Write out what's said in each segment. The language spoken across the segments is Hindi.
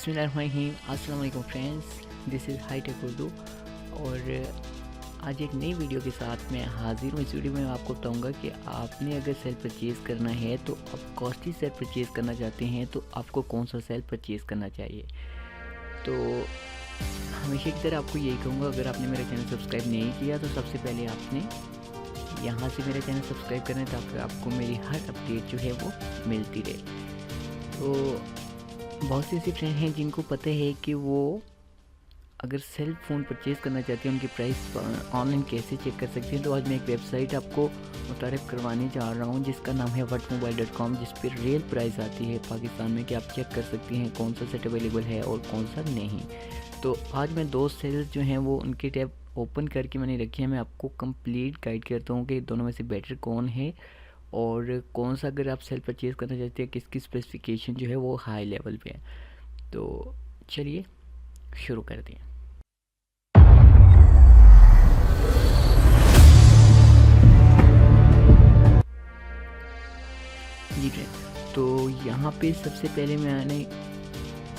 बिस्मिल्लाहिर्रहमानिर्रहीम। अस्सलाम वालेकुम friends, this is high tech Urdu. और आज एक नई वीडियो के साथ मैं हाजिर हूँ। इस वीडियो में आपको बताऊंगा कि आपने अगर सेल परचेज़ करना है तो आप कॉस्टली सेल परचेज़ करना चाहते हैं तो आपको कौन सा सेल परचेज़ करना चाहिए। तो हमेशा की तरह आपको यही कहूँगा, अगर आपने मेरा चैनल सब्सक्राइब नहीं किया तो सबसे पहले आपने यहाँ से मेरा चैनल सब्सक्राइब करना है ताकि आपको मेरी हर अपडेट जो है वो मिलती रहे। तो बहुत से ऐसे फ्रेंड हैं जिनको पता है कि वो अगर सेल फ़ोन परचेज़ करना चाहते हैं उनकी प्राइस ऑनलाइन कैसे चेक कर सकते हैं। तो आज मैं एक वेबसाइट आपको मुतारिफ़ करवाने जा रहा हूँ जिसका नाम है watmobile.com, जिस पर रियल प्राइस आती है पाकिस्तान में कि आप चेक कर सकते हैं कौन सा सेट अवेलेबल है और कौन सा नहीं। तो आज मैं दो सेल्स जो हैं वो उनके टैब ओपन करके मैंने रखे हैं। मैं आपको कंप्लीट गाइड करता हूँ कि दोनों में से बेटर कौन है और कौन सा अगर आप सेल परचेज़ करना चाहते हैं किसकी स्पेसिफिकेशन जो है वो हाई लेवल पे है। तो चलिए शुरू करते हैं। जी फ्रेंड, तो यहाँ पे सबसे पहले मैंने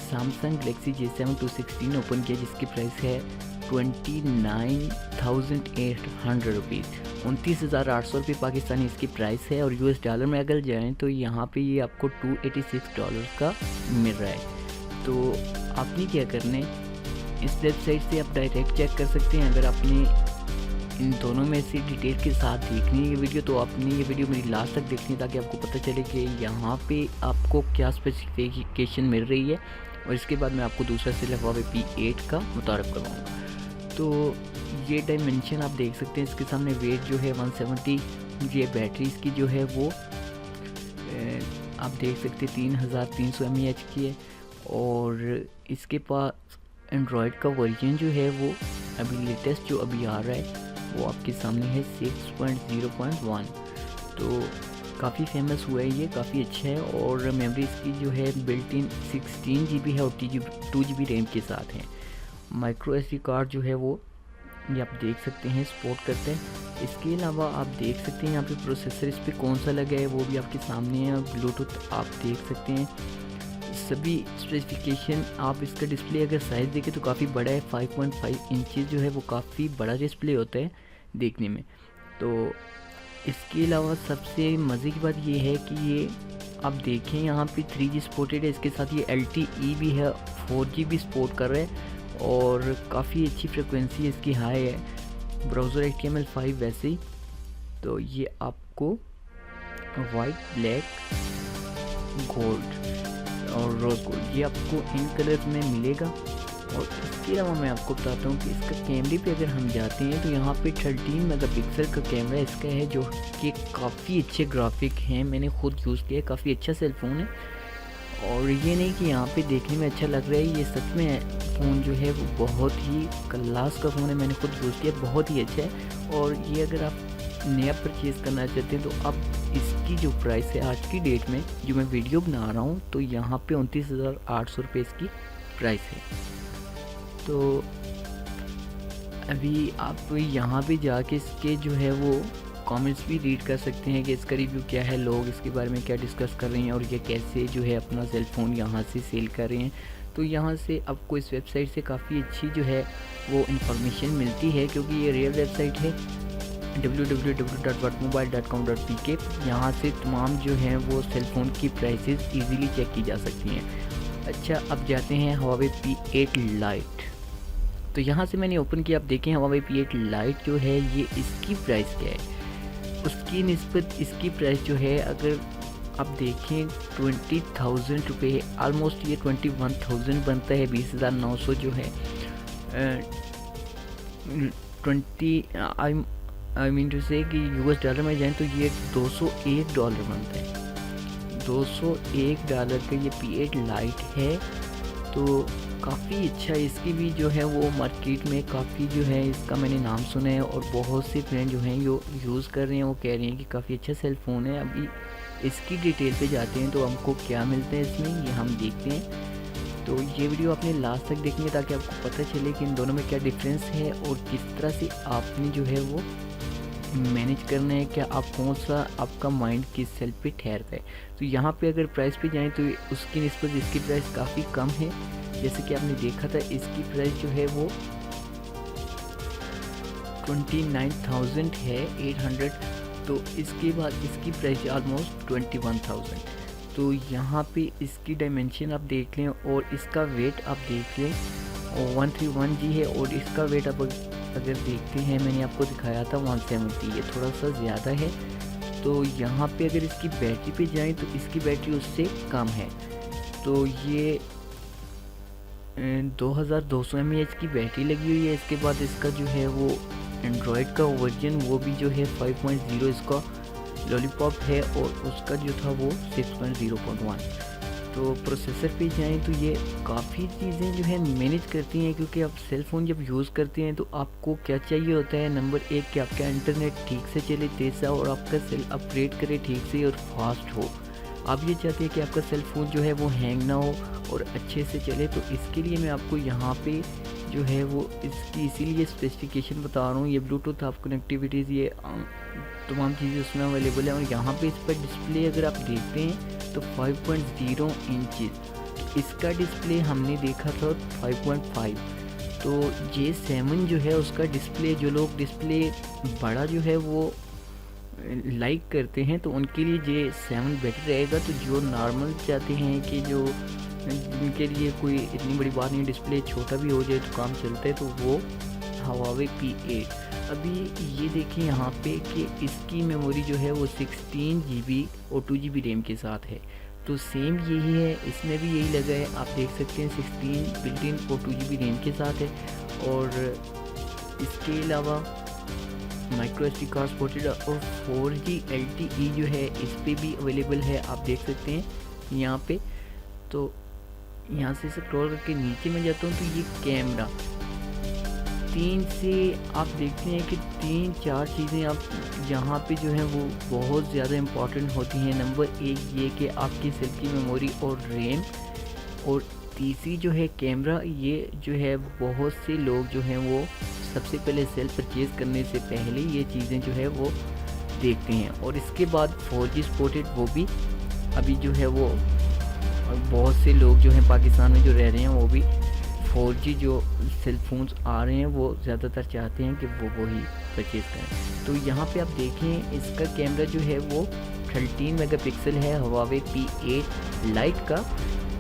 सैमसंग गैलेक्सी J7 216 ओपन किया जिसकी प्राइस है 29,800 रुपीज़, 29,800 रुपये पाकिस्तानी इसकी प्राइस है। और US डॉलर में अगर जाएँ तो यहाँ पे ये आपको $286 का मिल रहा है। तो आपने क्या करना है, इस वेबसाइट से आप डायरेक्ट चेक कर सकते हैं। अगर आपने इन दोनों में से डिटेल के साथ देखनी है ये वीडियो तो आपने ये वीडियो मेरी लास्ट तक देखनी है ताकि आपको पता चले कि यहाँ पे आपको क्या स्पेसिफिकेशन मिल रही है। और इसके बाद मैं आपको दूसरा सेल Huawei P8 का मुतारिफ़ करवाऊँगा। तो ये डायमेंशन आप देख सकते हैं, इसके सामने वेट जो है 170, ये बैटरी इसकी जो है वो आप देख सकते हैं 3300 mAh की है। और इसके पास एंड्रॉयड का वर्जन जो है वो अभी लेटेस्ट जो अभी आ रहा है वो आपके सामने है 6.0.1। तो काफ़ी फेमस हुआ है, ये काफ़ी अच्छा है। और मेमोरी इसकी जो है बिल्ट इन 16 GB है और 2 GB रैम के साथ है। माइक्रो SD कार्ड जो है वो ये आप देख सकते हैं सपोर्ट करते हैं। इसके अलावा आप देख सकते हैं यहाँ पे प्रोसेसर इस पर कौन सा लगा है वो भी आपके सामने है। ब्लूटूथ आप देख सकते हैं, सभी स्पेसिफिकेशन। आप इसका डिस्प्ले अगर साइज़ देखें तो काफ़ी बड़ा है, 5.5 इंचेस जो है वो काफ़ी बड़ा डिस्प्ले होता है देखने में। तो इसके अलावा सबसे मज़े की बात ये है कि ये आप देखें यहाँ पे 3G सपोर्टेड है, इसके साथ ये LTE भी है, 4G भी सपोर्ट कर रहा है और काफ़ी अच्छी फ्रिक्वेंसी इसकी हाई है। ब्राउज़र HTML5 वैसे ही। तो ये आपको वाइट, ब्लैक, गोल्ड और रोज़ गोल्ड ये आपको इन कलर्स में मिलेगा। और इसके अलावा मैं आपको बताता हूँ कि इसका कैमरे पे अगर हम जाते हैं तो यहाँ पे 13 मेगापिक्सल का कैमरा इसका है जो कि काफ़ी अच्छे ग्राफिक हैं। मैंने खुद यूज़ किया है, काफ़ी अच्छा सेल फ़ोन है। और ये नहीं कि यहाँ पे देखने में अच्छा लग रहा है, ये सच में फ़ोन जो है वो बहुत ही क्लास का फ़ोन है। मैंने खुद यूज़ किया, बहुत ही अच्छा है। और ये अगर आप नया परचेज़ करना चाहते हैं तो अब इसकी जो प्राइस है आज की डेट में जो मैं वीडियो बना रहा हूँ तो यहाँ पे 29,800 रुपये इसकी प्राइस है। तो अभी आप यहाँ पे जाके इसके जो है वो कमेंट्स भी रीड कर सकते हैं कि इसका रिव्यू क्या है, लोग इसके बारे में क्या डिस्कस कर रहे हैं और ये कैसे जो है अपना सेल फ़ोन यहाँ से सेल कर रहे हैं। तो यहाँ से आपको इस वेबसाइट से काफ़ी अच्छी जो है वो इन्फॉर्मेशन मिलती है क्योंकि ये रियल वेबसाइट है www.watmobile.com.pk। यहाँ से तमाम जो हैं वो सेल फ़ोन की प्राइसेस इजीली चेक की जा सकती हैं। अच्छा, अब जाते हैं Huawei P8 Lite। तो यहाँ से मैंने ओपन किया, आप देखें Huawei P8 Lite जो है ये इसकी प्राइस क्या है, उसकी निस्बत इसकी प्राइस जो है अगर आप देखें 20,000 रुपये, आलमोस्ट ये 21,000 बनता है। 20,900 जो है 20 आई मीन टू से कि US डॉलर में जाएँ तो ये $201 बनता है। $201 का ये P8 Lite है। तो काफ़ी अच्छा, इसकी भी जो है वो मार्केट में काफ़ी जो है इसका मैंने नाम सुना है और बहुत से फ्रेंड जो हैं जो यूज़ कर रहे हैं वो कह रहे हैं कि काफ़ी अच्छा सेल फ़ोन है। अभी इसकी डिटेल पे जाते हैं तो हमको क्या मिलता है इसमें ये हम देखते हैं। तो ये वीडियो आपने लास्ट तक देखनी है ताकि आपको पता चले कि इन दोनों में क्या डिफरेंस है और किस तरह से आपने जो है वो मैनेज करना है कि आप कौन सा आपका माइंड किस सेल पे ठहरता है। तो यहाँ पे अगर प्राइस पे जाएं तो उसकी निस्बत इसकी प्राइस काफ़ी कम है। जैसे कि आपने देखा था इसकी प्राइस जो है वो 29,000 है 800, तो इसके बाद इसकी प्राइस ऑलमोस्ट 21,000। तो यहाँ पे इसकी डायमेंशन आप देख लें और इसका वेट आप देख लें, और 131G है, और इसका वेट आप अगर देखते हैं मैंने आपको दिखाया था 170, ये थोड़ा सा ज़्यादा है। तो यहाँ पे अगर इसकी बैटरी पे जाएं तो इसकी बैटरी उससे कम है। तो ये 2200 mAh की बैटरी लगी हुई है। इसके बाद इसका जो है वो एंड्रॉयड का वर्जन वो भी जो है 5.0 इसका लॉलीपॉप है, और उसका जो था वो 6.0.1। तो प्रोसेसर पे जाएं तो ये काफ़ी चीज़ें जो है मैनेज करती हैं, क्योंकि आप सेल फ़ोन जब यूज़ करते हैं तो आपको क्या चाहिए होता है, नंबर 1 कि आपका इंटरनेट ठीक से चले तेज़ सा, और आपका सेल ऑपरेट करे ठीक से और फास्ट हो। आप ये चाहते हैं कि आपका सेल फ़ोन जो है वो हैंग ना हो और अच्छे से चले। तो इसके लिए मैं आपको यहाँ पे जो है वो इसकी इसीलिए स्पेसिफिकेशन बता रहा हूँ। ये ब्लूटूथ आप कनेक्टिविटीज़ ये तमाम चीज़ें उसमें अवेलेबल है। और यहाँ पे इस पर डिस्प्ले अगर आप देखते हैं तो 5.0 इंचज़, इसका डिस्प्ले हमने देखा था 5.5। तो J7 जो है उसका डिस्प्ले, जो लोग डिस्प्ले बड़ा जो है वो लाइक करते हैं तो उनके लिए J7 बेटर रहेगा। तो जो नॉर्मल चाहते हैं कि जो जिनके लिए कोई इतनी बड़ी बात नहीं, डिस्प्ले छोटा भी हो जाए तो काम चलता है, तो वो Huawei P8। अभी ये देखिए यहाँ पे कि इसकी मेमोरी जो है वो 16 GB और 2 GB रैम के साथ है। तो सेम यही है, इसमें भी यही लगा है, आप देख सकते हैं 16 बिल्ट इन और 2 GB रैम के साथ है। और इसके अलावा माइक्रो SD कार्ड सपोर्टेड और 4G LTE जो है इस पर भी अवेलेबल है, आप देख सकते हैं यहाँ पे। तो यहाँ से स्क्रॉल करके नीचे में जाता हूँ तो ये कैमरा 3 से आप देखते हैं कि 3-4 चीज़ें आप यहाँ पे जो है वो बहुत ज़्यादा इम्पॉर्टेंट होती हैं। नंबर 1 ये कि आपकी सेल की मेमोरी और रैम, और तीसरी जो है कैमरा। ये जो है बहुत से लोग जो हैं वो सबसे पहले सेल परचेज़ करने से पहले ये चीज़ें जो है वो देखते हैं। और इसके बाद 4G सपोर्टेड वो भी अभी जो है वो बहुत से लोग जो हैं पाकिस्तान में जो रह रहे हैं वो भी 4G जो सेल फोन्स आ रहे हैं वो ज़्यादातर चाहते हैं कि वो ही परचेज़ करें। तो यहाँ पे आप देखें इसका कैमरा जो है वो 13 मेगापिक्सल है Huawei P8 लाइट का।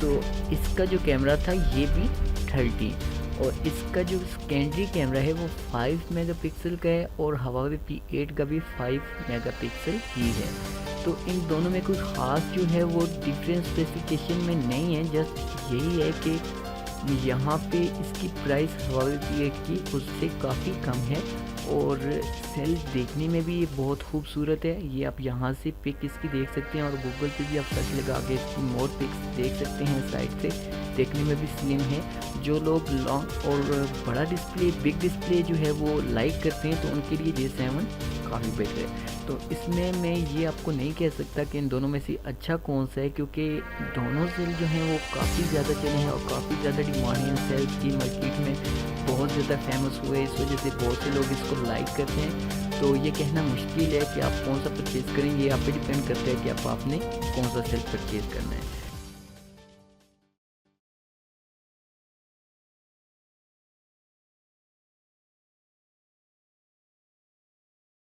तो इसका जो कैमरा था ये भी 13, और इसका जो सेकेंडरी कैमरा है वो 5 मेगापिक्सल का है, और Huawei P8 का भी 5 मेगापिक्सल ही है। तो इन दोनों में कोई ख़ास जो है वो डिफरेंस स्पेसिफिकेशन में नहीं है, जस्ट यही है कि यहाँ पे इसकी प्राइस Huawei P8 की उससे काफ़ी कम है, और सेल देखने में भी ये बहुत खूबसूरत है। ये आप यहाँ से पिक इसकी देख सकते हैं, और गूगल पे भी आप सर्च लगा के इसकी मोर पिक्स देख सकते हैं साइड से, देखने में भी स्लिम है। जो लोग लॉन्ग और बड़ा डिस्प्ले, बिग डिस्प्ले जो है वो लाइक करते हैं तो उनके लिए J7 काफ़ी बेटर है। तो इसमें मैं ये आपको नहीं कह सकता कि इन दोनों में से अच्छा कौन सा है, क्योंकि दोनों सेल जो हैं वो काफ़ी ज़्यादा चले हैं और काफ़ी ज़्यादा डिमांड है इन सेल्स की, मार्केट में बहुत ज़्यादा फेमस हुए, इस वजह से बहुत से लोग इसको लाइक करते हैं। तो ये कहना मुश्किल है कि आप कौन सा परचेज़ करें, ये आप पे डिपेंड करता है कि आपने कौन सा सेल परचेज़ करना है।